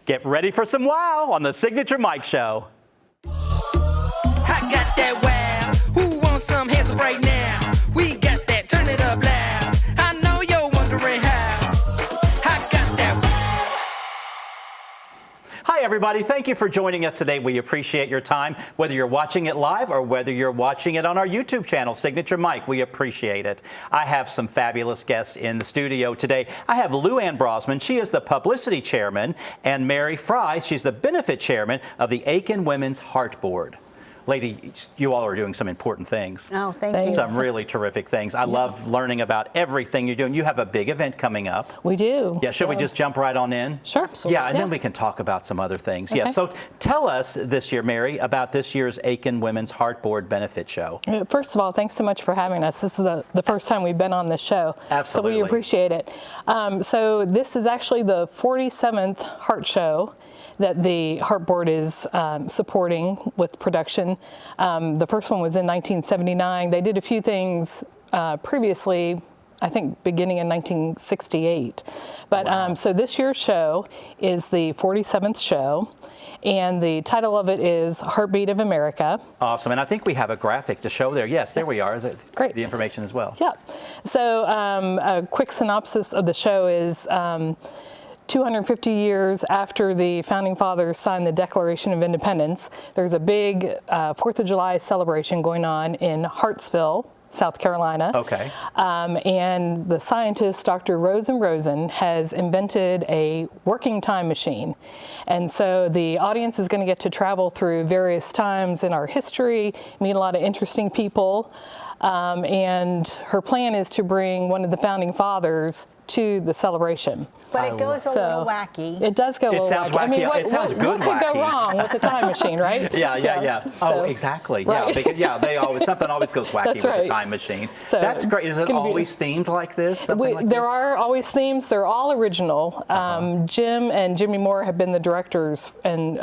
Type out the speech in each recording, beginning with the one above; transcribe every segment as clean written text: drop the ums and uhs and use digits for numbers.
Get ready for some wow on the Signature Mike Show. I got that wow. Who wants some hands up right now? We got that. Turn it up loud. I know you're wondering how. I got that wow. Hi, everybody. Thank you for joining us today. We appreciate your time, whether you're watching it live or whether you're watching it on our YouTube channel, Signature Mike. We appreciate it. I have some fabulous guests in the studio today. I have Lou Ann Brosman. She is the publicity chairman, and Mary Fry. She's the benefit chairman of the Aiken Women's Heart Board. Lady, you all are doing some important things. Oh, thank you. Some really terrific things. I love learning about everything you're doing. You have a big event coming up. We do. Yeah, should we just jump right on in? Sure. Yeah, and then we can talk about some other things. Okay. Yeah, so tell us this year, Mary, about this year's Aiken Women's Heart Board Benefit Show. First of all, thanks so much for having us. This is the first time we've been on this show. Absolutely. So we appreciate it. So this is actually the 47th Heart Show that the Heart Board is supporting with production. The first one was in 1979. They did a few things previously, I think beginning in 1968. But Wow. So this year's show is the 47th show, and the title of it is Heartbeat of America. Awesome, and I think we have a graphic to show there. Yes, there we are. Great. The information as well. Yeah. So a quick synopsis of the show is 250 years after the Founding Fathers signed the Declaration of Independence, there's a big 4th of July celebration going on in Hartsville, South Carolina. Okay. And the scientist, Dr. Rosen Rosen, has invented a working time machine. And so the audience is going to get to travel through various times in our history, meet a lot of interesting people. And her plan is to bring one of the Founding Fathers to the celebration. But it goes a little wacky. It does go a It little sounds wacky. I mean, wacky. It sounds good what could go wacky. wrong with the time machine, right? Yeah. Oh, So- exactly. Right. Yeah, because, they always something always goes wacky That's with right. the time machine. So That's great. Is it gonna be- always themed like this? Something like There this? are always themes. They're all original. Jim and Jimmy Moore have been the directors and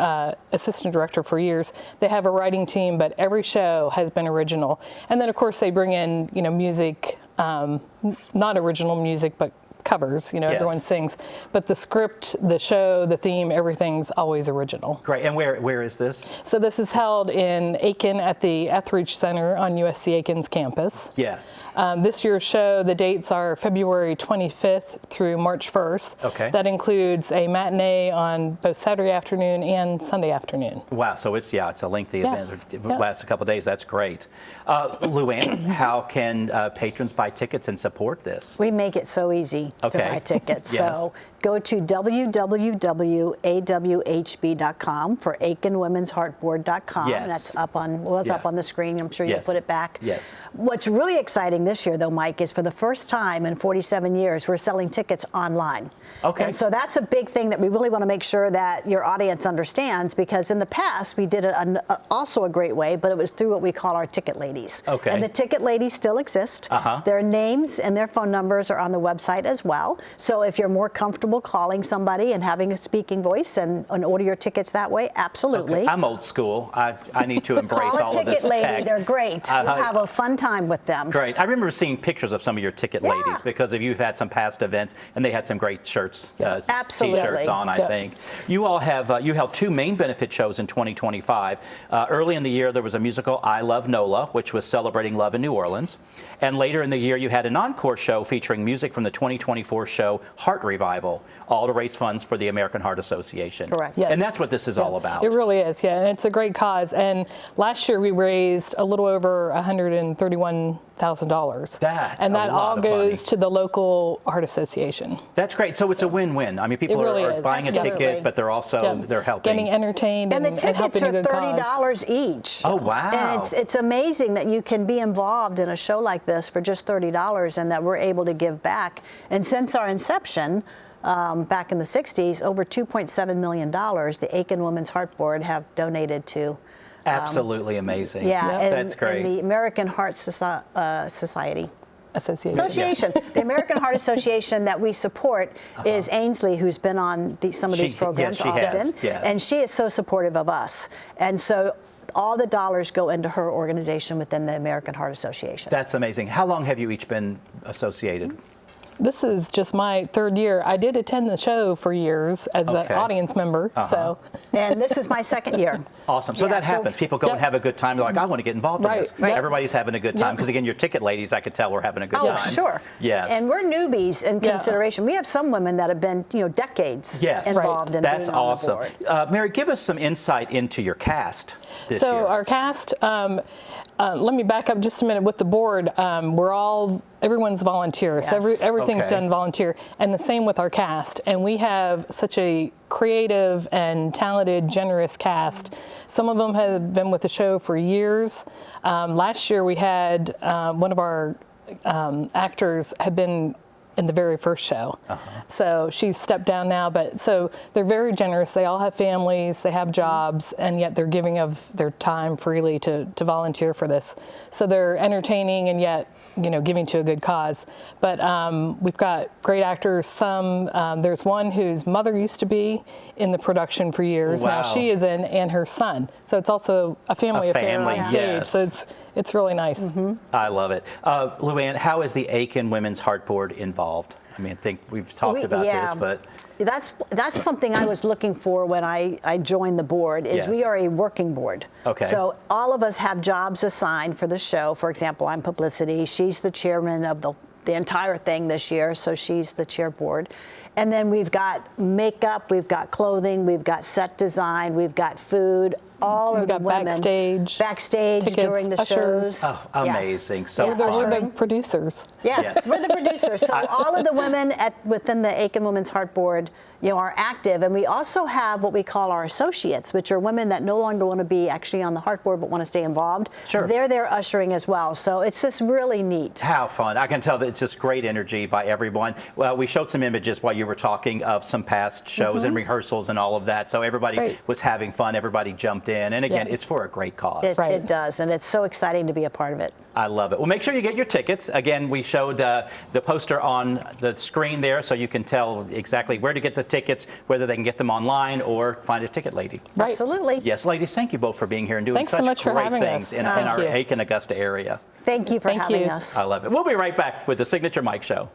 assistant director for years. They have a writing team, but every show has been original. And then, of course, they bring in, music, not original music, but covers, Yes. everyone sings. But the script, the show, the theme, everything's always original. Great. And where is this? So this is held in Aiken at the Etheridge Center on USC Aiken's campus. Yes. This year's show, the dates are February 25th through March 1st. Okay. That includes a matinee on both Saturday afternoon and Sunday afternoon. Wow, so it's a lengthy Yeah. event. It Yeah. lasts a couple of days. That's great. Lou Ann, how can patrons buy tickets and support this? We make it so easy Okay. to buy tickets. Yes. So go to www.awhb.com for AikenWomen'sHeartBoard.com. Yes. That's up on, it's Yeah. up on the screen. I'm sure you'll Yes. put it back. Yes. What's really exciting this year, though, Mike, is for the first time in 47 years, we're selling tickets online. Okay. And so that's a big thing that we really want to make sure that your audience understands, because in the past, we did it also a great way, but it was through what we call our ticket ladies. Okay. And the ticket ladies still exist. Uh-huh. Their names and their phone numbers are on the website as well. So if you're more comfortable calling somebody and having a speaking voice and order your tickets that way, absolutely. Okay. I'm old school. I need to embrace Call a all of ticket this lady. tech. They're great. We'll have a fun time with them. Great. I remember seeing pictures of some of your ticket Yeah. ladies because of you've had some past events, and they had some great shirts, Absolutely. T-shirts on, I Yeah. think. You all have, you held two main benefit shows in 2025. Early in the year, there was a musical, I Love NOLA, which was celebrating love in New Orleans. And later in the year, you had an encore show featuring music from the 2024 show Heart Revival, all to raise funds for the American Heart Association. Correct. Yes. And that's what this is all about. It really is, yeah, and it's a great cause. And last year we raised a little over $131,000. That's and that a lot all of goes money. to the local Heart Association. That's great. So it's a win-win. I mean, people really are is. buying a Absolutely. ticket, but they're also Yeah. they're helping. Getting entertained And the tickets helping a are good cause. $30 each. Oh, wow. And it's amazing that you can be involved in a show like this for just $30 and that we're able to give back. And since our inception, back in the 60s, over $2.7 million the Aiken Women's Heart Board have donated to. Absolutely amazing. Yeah, Yeah. and, That's great. and the American Heart Society. Association. The American Heart Association that we support is Ainsley, who's been on some of these She- programs yes, she has, often, yes. and she is so supportive of us. And so all the dollars go into her organization within the American Heart Association. That's amazing. How long have you each been associated? this is just my third year. I did attend the show for years as an Okay. audience member. So And this is my second year. Awesome. So Yeah, that so- happens. People go and Yep. have a good time. They're like, I want to get involved in Right, this. right. Everybody's having a good time. Yep. Because, again, your ticket ladies, I could tell, were having a good Oh, time. sure. Yes. And we're newbies in Yeah. consideration. We have some women that have been, decades Yes. involved in That's being on awesome. the board. Mary, give us some insight into your cast this So year. our cast, let me back up just a minute with the board. Everyone's volunteer, so Yes. everything's Okay. done volunteer, and the same with our cast. And we have such a creative and talented, generous cast. Some of them have been with the show for years. Last year we had one of our actors had been in the very first show. So she's stepped down now, but so they're very generous. They all have families, they have jobs, and yet they're giving of their time freely to volunteer for this. So they're entertaining and yet, giving to a good cause. But we've got great actors. There's one whose mother used to be in the production for years. Wow. Now she is in, and her son. So it's also a family affair family, on stage. yes. So it's really nice. I love it. Luann, how is the Aiken Women's Heart Board involved? I mean, I think we've talked about this, but That's something I was looking for when I joined the board, is we Yes. are a working board. Okay. So all of us have jobs assigned for the show. For example, I'm publicity. She's the chairman of the entire thing this year, so she's the chair board. And then we've got makeup, we've got clothing, we've got set design, we've got food, all We've of the got women. backstage, Backstage tickets, during the ushers. shows. Oh, Yes. amazing. So Yeah, fun. We're the ushering. producers. Yeah, Yes. we're the producers. So all of the women within the Aiken Women's Heart Board, are active, and we also have what we call our associates, which are women that no longer want to be actually on the Heart Board but want to stay involved. Sure. They're there ushering as well. So it's just really neat. How fun. I can tell that it's just great energy by everyone. Well, we showed some images while you were talking of some past shows and rehearsals and all of that. So everybody Great. was having fun. Everybody jumped in. And again, Yeah. it's for a great cause. Right. It does, and it's so exciting to be a part of it. I love it. Well, make sure you get your tickets. Again, we showed the poster on the screen there so you can tell exactly where to get the tickets, whether they can get them online or find a ticket lady. Right. Absolutely. Yes, ladies, thank you both for being here and doing Thanks so such much for great having things us. in Thank our you. Aiken, Augusta area. Thank you for Thank having you. us. I love it. We'll be right back with the Signature Mike Show.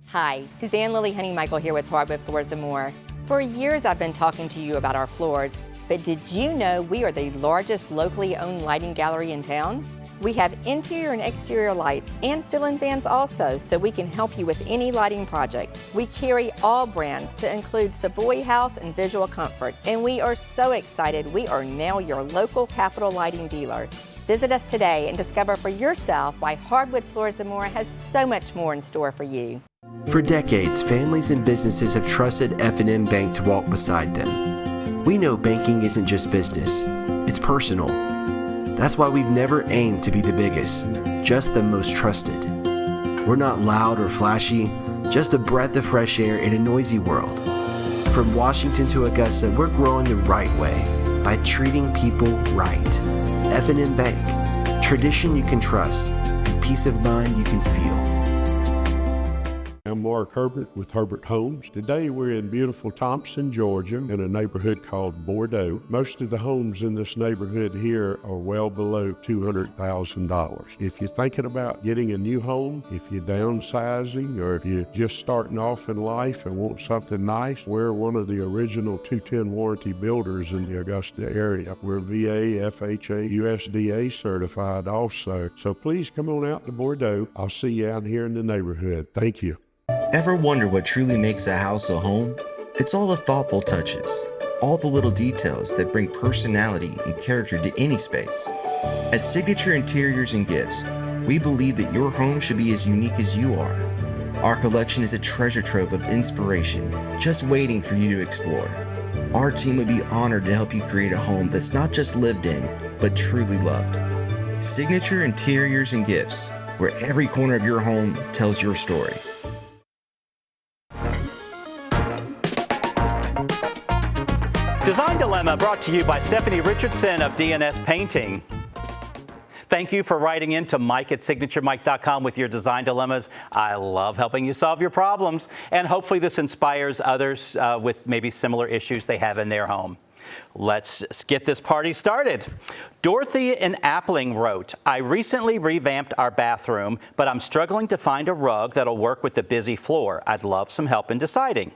Hi, Suzanne Lily Honey Michael here with Hardwood Floors and More. For years I've been talking to you about our floors, but did you know we are the largest locally owned lighting gallery in town? We have interior and exterior lights and ceiling fans also, so we can help you with any lighting project. We carry all brands to include Savoy House and Visual Comfort, and we are so excited we are now your local Capital Lighting dealer. Visit us today and discover for yourself why Hardwood Floors and More has so much more in store for you. For decades, families and businesses have trusted F&M Bank to walk beside them. We know banking isn't just business, it's personal. That's why we've never aimed to be the biggest, just the most trusted. We're not loud or flashy, just a breath of fresh air in a noisy world. From Washington to Augusta, we're growing the right way by treating people right. F&M Bank, tradition you can trust, and peace of mind you can feel. I'm Mark Herbert with Herbert Homes. Today we're in beautiful Thompson, Georgia, in a neighborhood called Bordeaux. Most of the homes in this neighborhood here are well below $200,000. If you're thinking about getting a new home, if you're downsizing, or if you're just starting off in life and want something nice, we're one of the original 210 warranty builders in the Augusta area. We're VA, FHA, USDA certified also. So please come on out to Bordeaux. I'll see you out here in the neighborhood. Thank you. Ever wonder what truly makes a house a home? It's all the thoughtful touches, all the little details that bring personality and character to any space. At Signature Interiors and Gifts, we believe that your home should be as unique as you are. Our collection is a treasure trove of inspiration, just waiting for you to explore. Our team would be honored to help you create a home that's not just lived in, but truly loved. Signature Interiors and Gifts, where every corner of your home tells your story. Design Dilemma brought to you by Stephanie Richardson of DNS Painting. Thank you for writing in to Mike@signaturemike.com with your design dilemmas. I love helping you solve your problems, and hopefully this inspires others with maybe similar issues they have in their home. Let's get this party started. Dorothy in Appling wrote, I recently revamped our bathroom, but I'm struggling to find a rug that'll work with the busy floor. I'd love some help in deciding.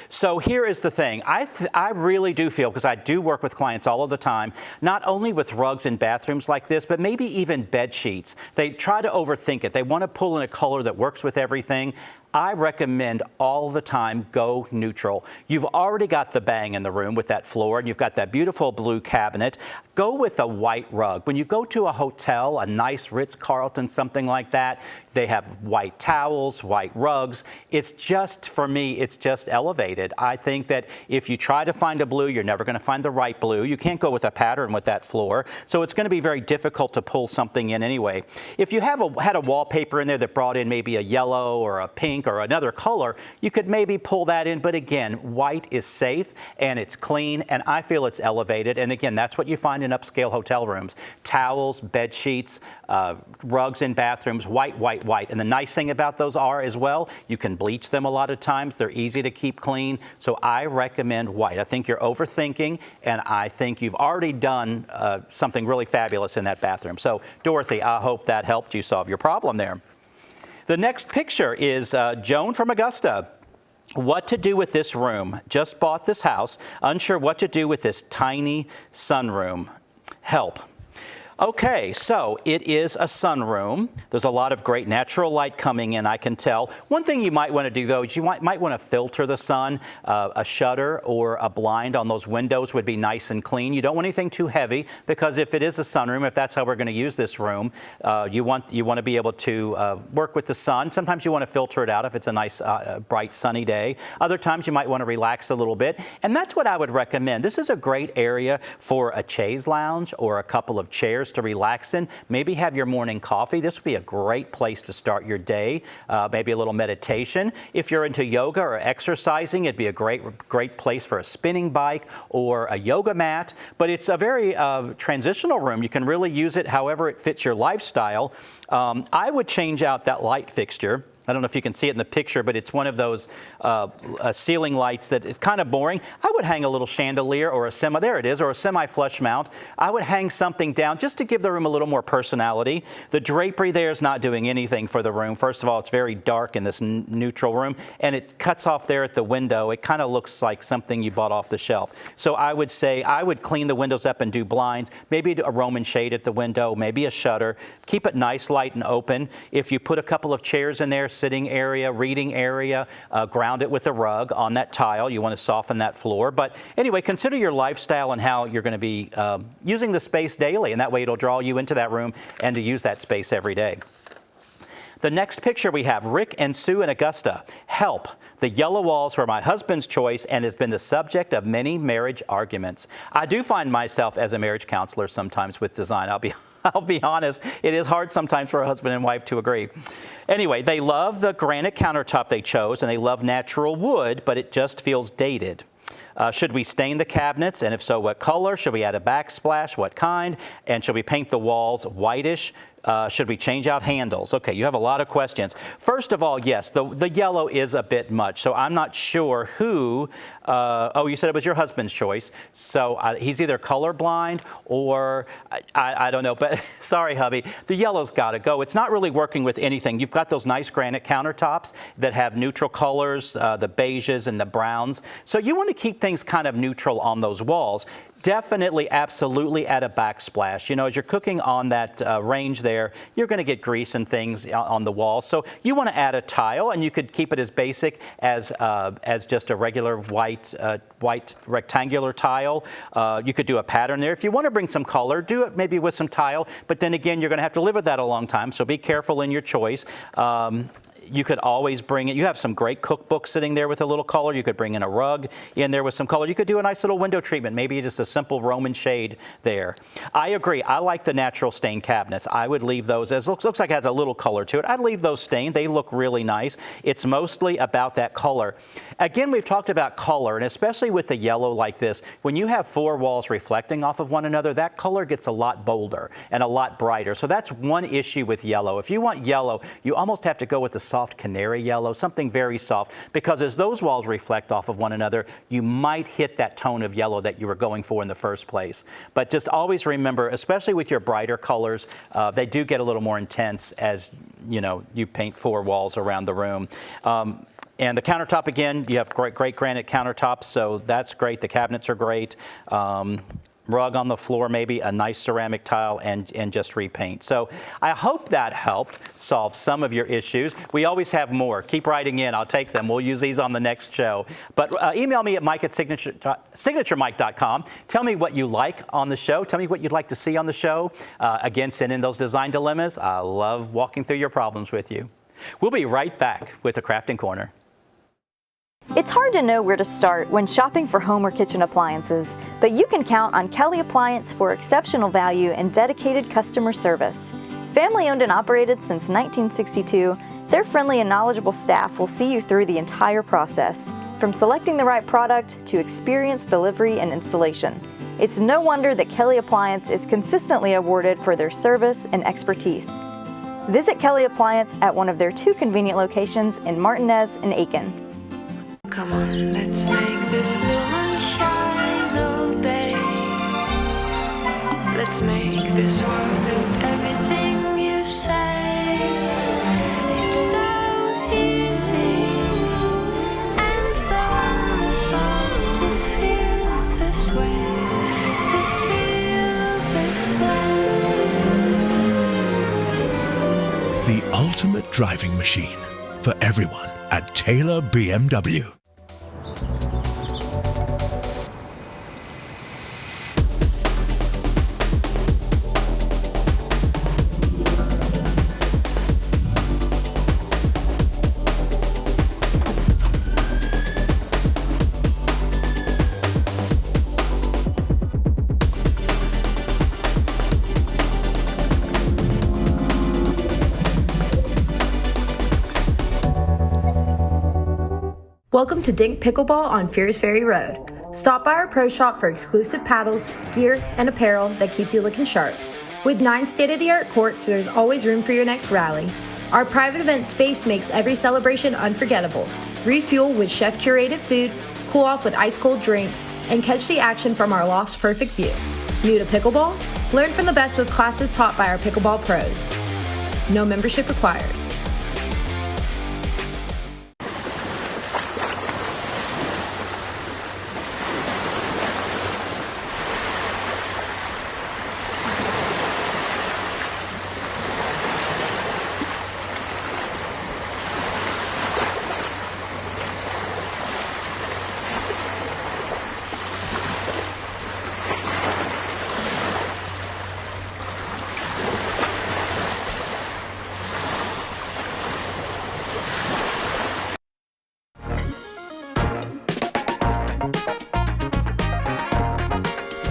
So here is the thing. I really do feel, because I do work with clients all of the time, not only with rugs in bathrooms like this, but maybe even bed sheets. They try to overthink it. They want to pull in a color that works with everything. I recommend all the time go neutral. You've already got the bang in the room with that floor, and you've got that beautiful blue cabinet. Go with a white rug. When you go to a hotel, a nice Ritz-Carlton, something like that, they have white towels, white rugs. It's just, for me, it's just elevated. I think that if you try to find a blue, you're never going to find the right blue. You can't go with a pattern with that floor, so it's going to be very difficult to pull something in anyway. If you had a wallpaper in there that brought in maybe a yellow or a pink or another color, you could maybe pull that in. But again, white is safe and it's clean, and I feel it's elevated. And again, that's what you find in upscale hotel rooms. Towels, bed sheets, rugs in bathrooms, white, white, white. And the nice thing about those are as well, you can bleach them a lot of times. They're easy to keep clean. So I recommend white. I think you're overthinking, and I think you've already done something really fabulous in that bathroom. So Dorothy, I hope that helped you solve your problem there. The next picture is Joan from Augusta. What to do with this room? Just bought this house, unsure what to do with this tiny sunroom. Help. Okay, so it is a sunroom. There's a lot of great natural light coming in, I can tell. One thing you might want to do, though, is you might want to filter the sun. A shutter or a blind on those windows would be nice and clean. You don't want anything too heavy, because if it is a sunroom, if that's how we're going to use this room, you want to be able to work with the sun. Sometimes you want to filter it out if it's a nice, bright, sunny day. Other times you might want to relax a little bit, and that's what I would recommend. This is a great area for a chaise lounge or a couple of chairs to relax in. Maybe have your morning coffee. This would be a great place to start your day. Maybe a little meditation. If you're into yoga or exercising, it'd be a great place for a spinning bike or a yoga mat. But it's a very transitional room. You can really use it however it fits your lifestyle. I would change out that light fixture. I don't know if you can see it in the picture, but it's one of those ceiling lights that is kind of boring. I would hang a little chandelier or a semi-flush mount. I would hang something down just to give the room a little more personality. The drapery there is not doing anything for the room. First of all, it's very dark in this neutral room, and it cuts off there at the window. It kind of looks like something you bought off the shelf. So I would say I would clean the windows up and do blinds, maybe a Roman shade at the window, maybe a shutter. Keep it nice, light, and open. If you put a couple of chairs in there, sitting area, reading area, ground it with a rug on that tile. You want to soften that floor. But anyway, consider your lifestyle and how you're going to be using the space daily, and that way it'll draw you into that room and to use that space every day. The next picture we have, Rick and Sue in Augusta. Help. The yellow walls were my husband's choice and has been the subject of many marriage arguments. I do find myself as a marriage counselor sometimes with design. I'll be honest, it is hard sometimes for a husband and wife to agree. Anyway, they love the granite countertop they chose, and they love natural wood, but it just feels dated. Should we stain the cabinets? And if so, what color? Should we add a backsplash? What kind? And should we paint the walls whitish? Should we change out handles? Okay, you have a lot of questions. First of all, yes, the yellow is a bit much, so I'm not sure who, you said it was your husband's choice, so he's either colorblind or, I don't know, but sorry, hubby, the yellow's got to go. It's not really working with anything. You've got those nice granite countertops that have neutral colors, the beiges and the browns, so you want to keep things kind of neutral on those walls. Definitely, absolutely add a backsplash. You know, as you're cooking on that range there, you're going to get grease and things on the wall. So you want to add a tile, and you could keep it as basic as just a regular white rectangular tile. You could do a pattern there. If you want to bring some color, do it maybe with some tile. But then again, you're going to have to live with that a long time. So be careful in your choice. you could always bring it. You have some great cookbooks sitting there with a little color. You could bring in a rug in there with some color. You could do a nice little window treatment, maybe just a simple Roman shade there. I agree. I like the natural stain cabinets. I would leave those, as looks like it has a little color to it. I'd leave those stained. They look really nice. It's mostly about that color. Again, we've talked about color, and especially with the yellow like this, when you have four walls reflecting off of one another, that color gets a lot bolder and a lot brighter. So that's one issue with yellow. If you want yellow, you almost have to go with the soft canary yellow, something very soft, because as those walls reflect off of one another, you might hit that tone of yellow that you were going for in the first place. But just always remember, especially with your brighter colors, they do get a little more intense as you paint four walls around the room. And the countertop, again, you have great granite countertops, so that's great. The cabinets are great. Rug on the floor, maybe a nice ceramic tile, and just repaint. So I hope that helped solve some of your issues. We always have more. Keep writing in. I'll take them. We'll use these on the next show. But email me at mike@signaturemike.com. Tell me what you like on the show. Tell me what you'd like to see on the show. Again, send in those design dilemmas. I love walking through your problems with you. We'll be right back with the Crafting Corner. It's hard to know where to start when shopping for home or kitchen appliances, but you can count on Kelly Appliance for exceptional value and dedicated customer service. Family owned and operated since 1962, their friendly and knowledgeable staff will see you through the entire process, from selecting the right product to experienced delivery and installation. It's no wonder that Kelly Appliance is consistently awarded for their service and expertise. Visit Kelly Appliance at one of their 2 convenient locations in Martinez and Aiken. Come on, let's make this moon shine all day. Let's make this world with everything you say. It's so easy and so wonderful to feel this way. To feel this way. The ultimate driving machine for everyone at Taylor BMW. Welcome to Dink Pickleball on Fears Ferry Road. Stop by our pro shop for exclusive paddles, gear, and apparel that keeps you looking sharp. With 9 state-of-the-art courts, there's always room for your next rally. Our private event space makes every celebration unforgettable. Refuel with chef-curated food, cool off with ice-cold drinks, and catch the action from our loft's perfect view. New to pickleball? Learn from the best with classes taught by our pickleball pros. No membership required.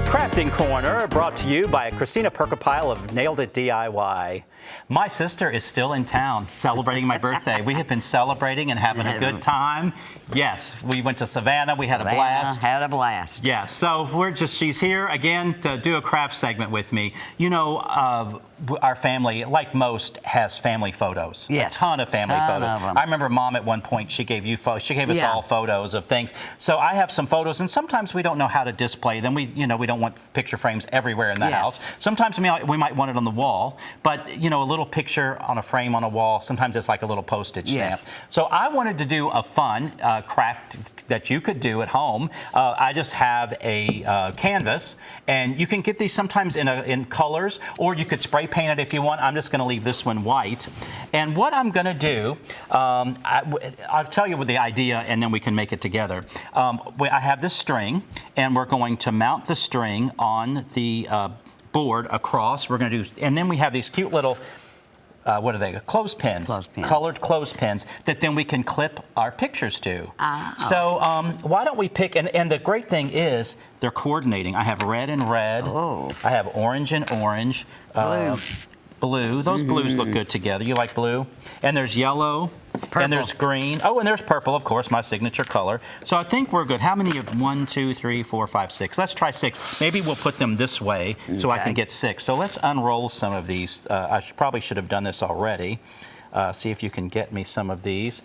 Crafting Corner, brought to you by Christina Perkapile of Nailed It DIY. My sister is still in town celebrating my birthday. We have been celebrating and having a good time. Yes, we went to Savannah. We had a blast. Had a blast. Yes, so she's here again to do a craft segment with me. You know, our family, like most, has family photos. Yes. A ton of family photos. Of them. I remember Mom at one point, she gave us all photos of things. So I have some photos, and sometimes we don't know how to display them. We don't want picture frames everywhere in the house. Sometimes we might want it on the wall, but a little picture on a frame on a wall, sometimes it's like a little postage stamp. So I wanted to do a fun craft that you could do at home. I just have a canvas, and you can get these sometimes in colors, or you could spray paint it if you want. I'm just going to leave this one white. And what I'm going to do, I'll tell you with the idea, and then we can make it together. I have this string, and we're going to mount the string on the board across. We're going to do, and then we have these cute little what are they? Clothespins. Clothespins. Colored clothespins that then we can clip our pictures to. So why don't we pick, and the great thing is they're coordinating. I have red and red. Oh. I have orange and orange. Blue. Blue. Those blues look good together. You like blue? And there's yellow. Purple. And there's green. Oh, and there's purple, of course, my signature color. So I think we're good. How many of 1, 2, 3, 4, 5, 6? Let's try 6. Maybe we'll put them this way so I can get 6. So let's unroll some of these. Probably should have done this already. See if you can get me some of these.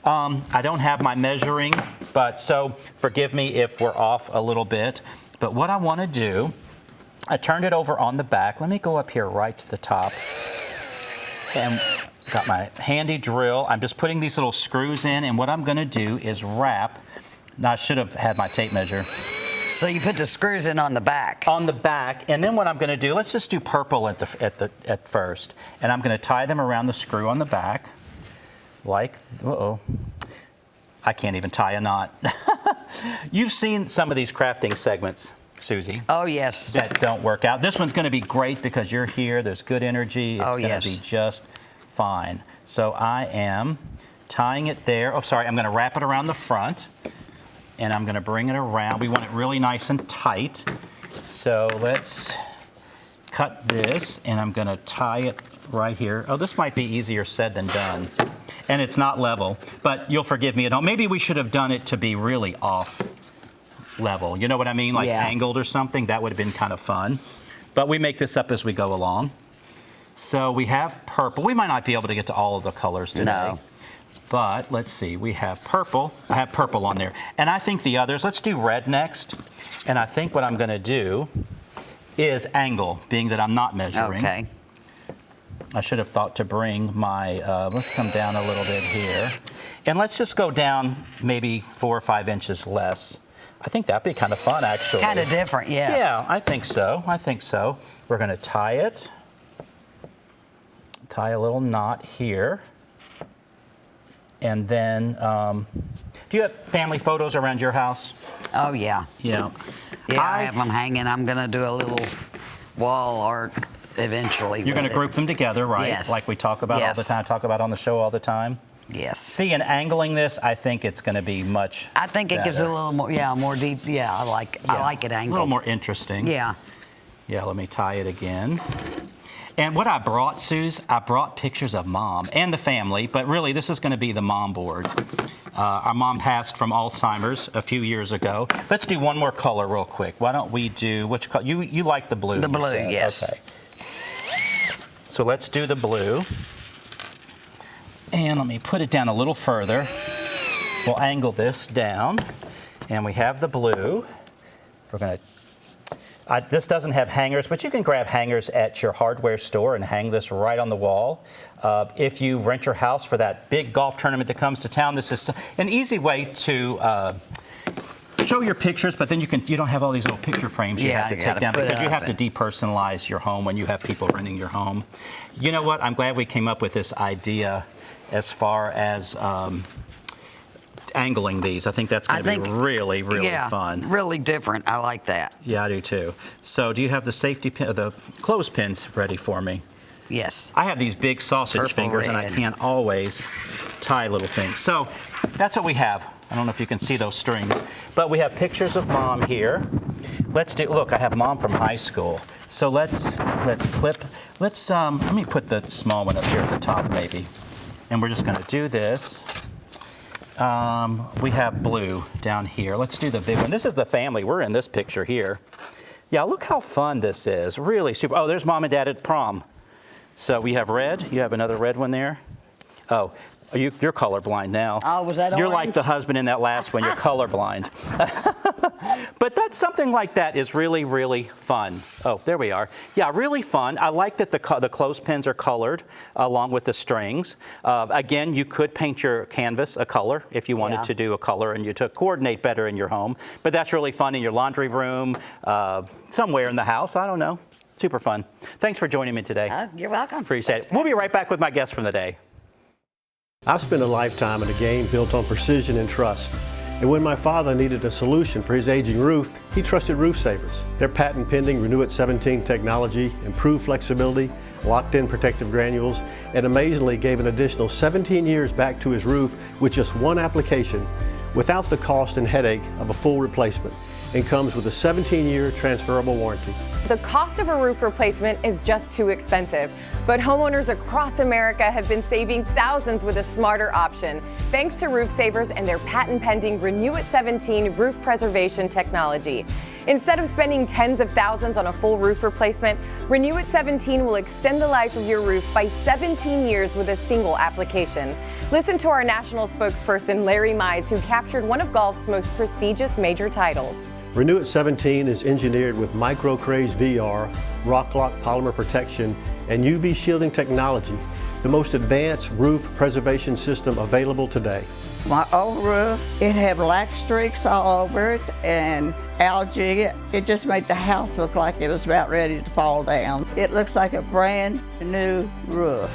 I don't have my measuring, but so forgive me if we're off a little bit. But what I want to do, I turned it over on the back. Let me go up here right to the top. And got my handy drill. I'm just putting these little screws in, and what I'm going to do is wrap. Now, I should have had my tape measure. So you put the screws in on the back. On the back, and then what I'm going to do, let's just do purple at first, and I'm going to tie them around the screw on the back, like, I can't even tie a knot. You've seen some of these crafting segments, Susie. Oh, yes. That don't work out. This one's going to be great because you're here. There's good energy. It's going to be just fine. So I am tying it there. Oh, sorry. I'm going to wrap it around the front, and I'm going to bring it around. We want it really nice and tight. So let's cut this, and I'm going to tie it right here. Oh, this might be easier said than done. And it's not level, but you'll forgive me at home. Maybe we should have done it to be really off level. You know what I mean? Like angled or something. That would have been kind of fun. But we make this up as we go along. So we have purple. We might not be able to get to all of the colors today. No. But let's see. We have purple. I have purple on there. And I think the others, let's do red next. And I think what I'm going to do is angle, being that I'm not measuring. Okay. I should have thought to bring my, let's come down a little bit here. And let's just go down maybe 4 or 5 inches less. I think that'd be kind of fun, actually. Kind of different, yes. Yeah, I think so. I think so. We're going to tie it. Tie a little knot here. And then, do you have family photos around your house? Oh, yeah. Yeah. Yeah, I have them hanging. I'm going to do a little wall art eventually. You're going to group them together, right? Yes. Like we talk about all the time, talk about on the show all the time? Yes. See, in angling this, I think it's going to be much I think it gives it a little more, more deep. Yeah, I like it angled. A little more interesting. Yeah. Yeah, let me tie it again. And what I brought, Suze, I brought pictures of Mom and the family, but really this is going to be the mom board. Our mom passed from Alzheimer's a few years ago. Let's do one more color real quick. Why don't we do, which color? You like the blue. The blue, yes. Okay. So let's do the blue. And let me put it down a little further. We'll angle this down. And we have the blue. We're going to, this doesn't have hangers, but you can grab hangers at your hardware store and hang this right on the wall. If you rent your house for that big golf tournament that comes to town, this is an easy way to show your pictures, but then you don't have all these little picture frames you have to take down because you have to depersonalize your home when you have people renting your home. You know what? I'm glad we came up with this idea as far as angling these. I think that's going to be really, really fun. Really different. I like that. Yeah, I do too. So do you have the safety pin, the clothespins ready for me? Yes. I have these big sausage fingers and I can't always tie little things. So that's what we have. I don't know if you can see those strings, but we have pictures of Mom here. Let's do, look, I have Mom from high school. So let's clip, let me put the small one up here at the top maybe. And we're just going to do this. We have blue down here. Let's do the big one. This is the family. We're in this picture here. Yeah, look how fun this is. Really super. Oh, there's Mom and Dad at prom. So we have red. You have another red one there. Oh, you're colorblind now. Oh, was that orange? You're like the husband in that last one. You're colorblind. But that's something like that is really, really fun. Oh, there we are. Yeah, really fun. I like that the clothespins are colored along with the strings. Again, you could paint your canvas a color if you wanted to do a color and you to coordinate better in your home. But that's really fun in your laundry room, somewhere in the house. I don't know. Super fun. Thanks for joining me today. You're welcome. Appreciate it. We'll be right back with my guest from the day. I've spent a lifetime in a game built on precision and trust. And when my father needed a solution for his aging roof, he trusted Roof Savers. Their patent-pending Renew-It 17 technology improved flexibility, locked-in protective granules, and amazingly gave an additional 17 years back to his roof with just one application, without the cost and headache of a full replacement, and comes with a 17-year transferable warranty. The cost of a roof replacement is just too expensive, but homeowners across America have been saving thousands with a smarter option, thanks to Roof Savers and their patent-pending Renew-It 17 roof preservation technology. Instead of spending tens of thousands on a full roof replacement, Renew-It 17 will extend the life of your roof by 17 years with a single application. Listen to our national spokesperson, Larry Mize, who captured one of golf's most prestigious major titles. Renew-It 17 is engineered with MicroCraze VR, RockLock polymer protection, and UV shielding technology, the most advanced roof preservation system available today. My old roof, it had black streaks all over it and algae. It just made the house look like it was about ready to fall down. It looks like a brand new roof.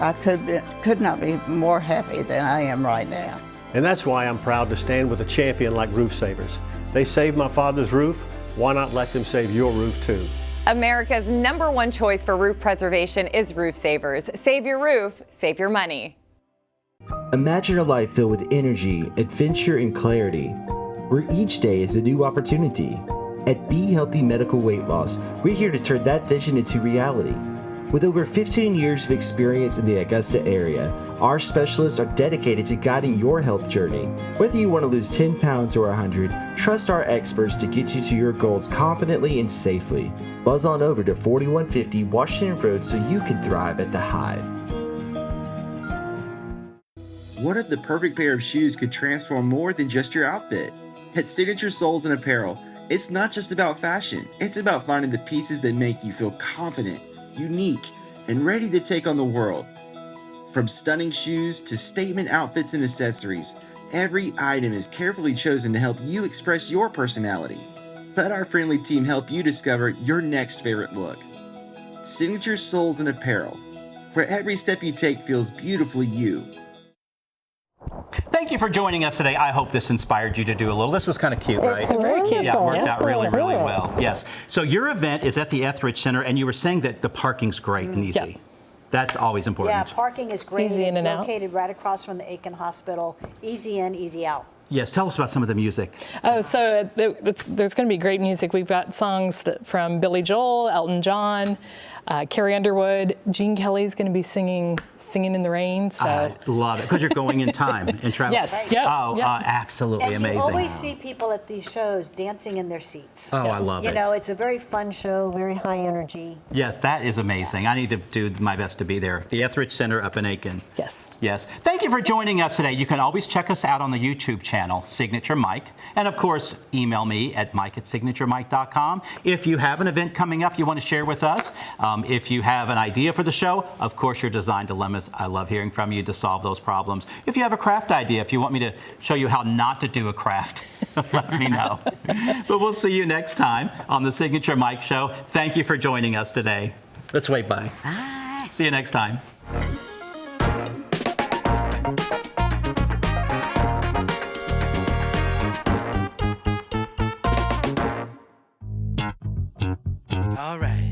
I could not be more happy than I am right now. And that's why I'm proud to stand with a champion like Roof Savers. They saved my father's roof. Why not let them save your roof too? America's #1 choice for roof preservation is Roof Savers. Save your roof, save your money. Imagine a life filled with energy, adventure, and clarity, where each day is a new opportunity. At Be Healthy Medical Weight Loss, we're here to turn that vision into reality. With over 15 years of experience in the Augusta area, our specialists are dedicated to guiding your health journey. Whether you want to lose 10 pounds or 100, trust our experts to get you to your goals confidently and safely. Buzz on over to 4150 Washington Road so you can thrive at the Hive. What if the perfect pair of shoes could transform more than just your outfit? At Signature Soles and Apparel, it's not just about fashion, it's about finding the pieces that make you feel confident, unique, and ready to take on the world. From stunning shoes to statement outfits and accessories, every item is carefully chosen to help you express your personality. Let our friendly team help you discover your next favorite look. Signature Soles and Apparel, where every step you take feels beautifully you. Thank you for joining us today. I hope this inspired you to do a little. This was kind of cute, right? It's very cute. Yeah, it worked out really, Yeah. really well. Yes. So your event is at the Etheridge Center, and you were saying that the parking's great and easy. Yeah. That's always important. Yeah, parking is great. Easy in It's and out. located right across from the Aiken Hospital. Easy in, easy out. Yes, tell us about some of the music. Oh, so there's going to be great music. We've got songs from Billy Joel, Elton John, Carrie Underwood. Gene Kelly's going to be singing in the Rain. So I love it, because you're going in time and travel. Yes, yep, Oh, yep. Absolutely And amazing. you always see people at these shows dancing in their seats. Oh, I love it. You know, it's a very fun show, very high energy. Yes, that is amazing. I need to do my best to be there. The Etheridge Center up in Aiken. Yes. Yes. Thank you for joining us today. You can always check us out on the YouTube channel, Signature Mike. And of course, email me at mike@signaturemike.com. If you have an event coming up you want to share with us, if you have an idea for the show, of course, your design dilemmas. I love hearing from you to solve those problems. If you have a craft idea, if you want me to show you how not to do a craft, let me know. But we'll see you next time on the Signature Mike Show. Thank you for joining us today. Let's wave bye. Bye. See you next time. All right.